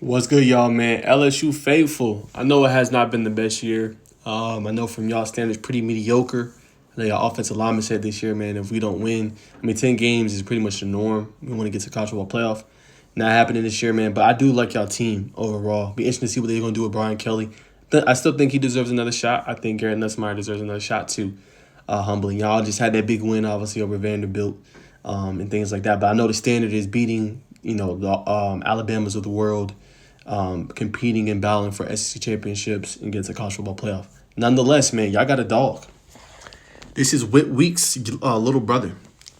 What's good, y'all, man? LSU faithful. I know it has not been the best year. I know from y'all standards, pretty mediocre. I know y'all offensive lineman said this year, man, if we don't win, 10 games is pretty much the norm. We want to get to college football playoff. Not happening this year, man, but I do like y'all team overall. Be interesting to see what they're going to do with Brian Kelly. I still think he deserves another shot. I think Garrett Nussmeier deserves another shot, too. Humbly. Y'all just had that big win, obviously, over Vanderbilt and things like that. But I know the standard is beating, the Alabamas of the world, competing and battling for SEC championships and get to college football playoff. Nonetheless, man, y'all got a dog. This is Whit Weeks' little brother.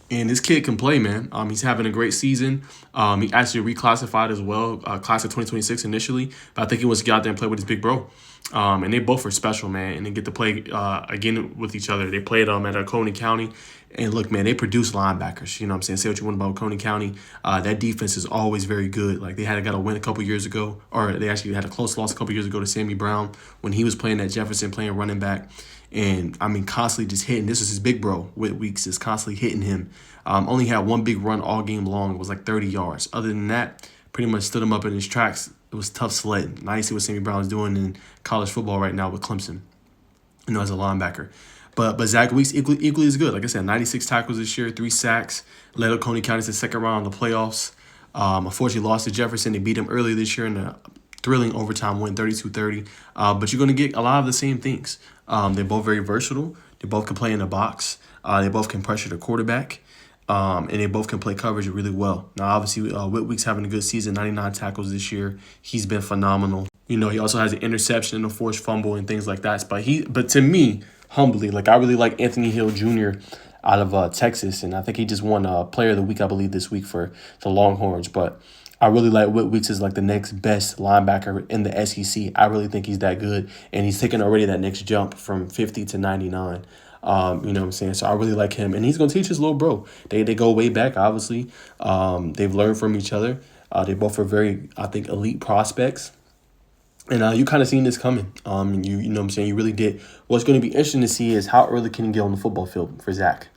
And this kid can play, man. He's having a great season. He actually reclassified as well, class of 2026 initially. But I think he wants to get out there and play with his big bro. And they both are special, man. And they get to play again with each other. They played at Coney County. And look, man, they produce linebackers. You know what I'm saying? Say what you want about Coney County. That defense is always very good. Like, they got a win a couple years ago. Or they actually had a close loss a couple years ago to Sammy Brown when he was playing at Jefferson, playing running back. And, constantly just hitting. This is his big bro, Whit Weeks, is constantly hitting him. Only had one big run all game long. It was like 30 yards. Other than that, pretty much stood him up in his tracks. It was tough sledding. Now you see what Sammy Brown's doing in college football right now with Clemson, as a linebacker. But Zack Weeks equally as good. Like I said, 96 tackles this year, 3 sacks, led Coney County to the second round of the playoffs. Unfortunately, lost to Jefferson. They beat him earlier this year in a thrilling overtime win, 32-30. But you're going to get a lot of the same things. They're both very versatile. They both can play in the box. They both can pressure the quarterback. And they both can play coverage really well. Now, obviously, Whit Weeks having a good season, 99 tackles this year. He's been phenomenal. He also has an interception and a forced fumble and things like that. But to me, humbly, I really like Anthony Hill Jr. out of Texas, and I think he just won Player of the Week, I believe, this week for the Longhorns. But I really like Whit Weeks as the next best linebacker in the SEC. I really think he's that good, and he's taken already that next jump from 50 to 99. You know what I'm saying? So I really like him, and he's going to teach his little bro. They go way back, obviously. They've learned from each other. They both are very, I think, elite prospects. And you kind of seen this coming. You know what I'm saying? You really did. What's going to be interesting to see is how early can he get on the football field for Zack,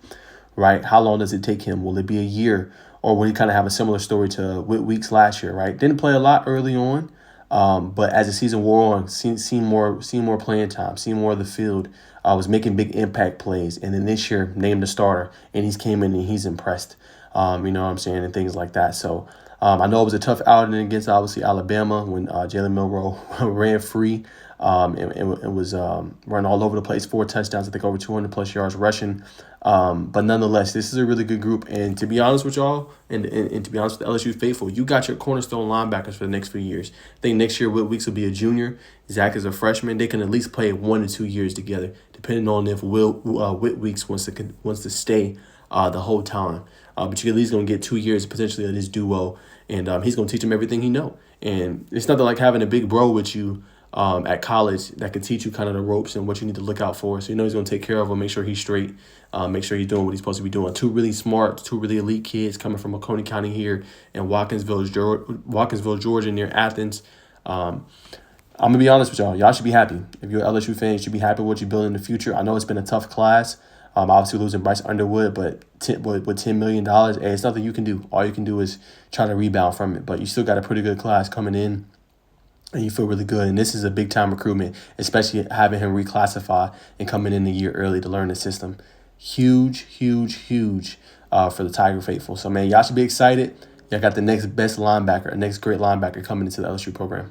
right? How long does it take him? Will it be a year? Or will he kind of have a similar story to Whit Weeks last year, right? Didn't play a lot early on, but as the season wore on, seen more playing time, seen more of the field, was making big impact plays. And then this year, named the starter, and he's came in and he's impressed, you know what I'm saying, and things like that. So I know it was a tough outing against, obviously, Alabama when Jalen Milroe ran free and was running all over the place, 4 touchdowns, I think over 200-plus yards rushing. But nonetheless, this is a really good group. And to be honest with y'all, and to be honest with LSU faithful, you got your cornerstone linebackers for the next few years. I think next year Whit Weeks will be a junior. Zack is a freshman. They can at least play 1 to 2 years together, depending on if Whit Weeks wants to stay the whole time. But you're at least going to get 2 years potentially of this duo, and he's going to teach him everything he know. And it's nothing like having a big bro with you at college that can teach you kind of the ropes and what you need to look out for. So he's going to take care of him, make sure he's straight, make sure he's doing what he's supposed to be doing. 2 really smart, 2 really elite kids coming from Coney County here in Watkinsville, Georgia, near Athens. I'm going to be honest with y'all. Y'all should be happy. If you're an LSU fan, you should be happy with what you build in the future. I know it's been a tough class. Obviously losing Bryce Underwood, but with $10 million, hey, it's nothing you can do. All you can do is try to rebound from it. But you still got a pretty good class coming in, and you feel really good. And this is a big-time recruitment, especially having him reclassify and coming in a year early to learn the system. Huge, huge, huge for the Tiger faithful. So, man, y'all should be excited. Y'all got the next best linebacker, next great linebacker coming into the LSU program.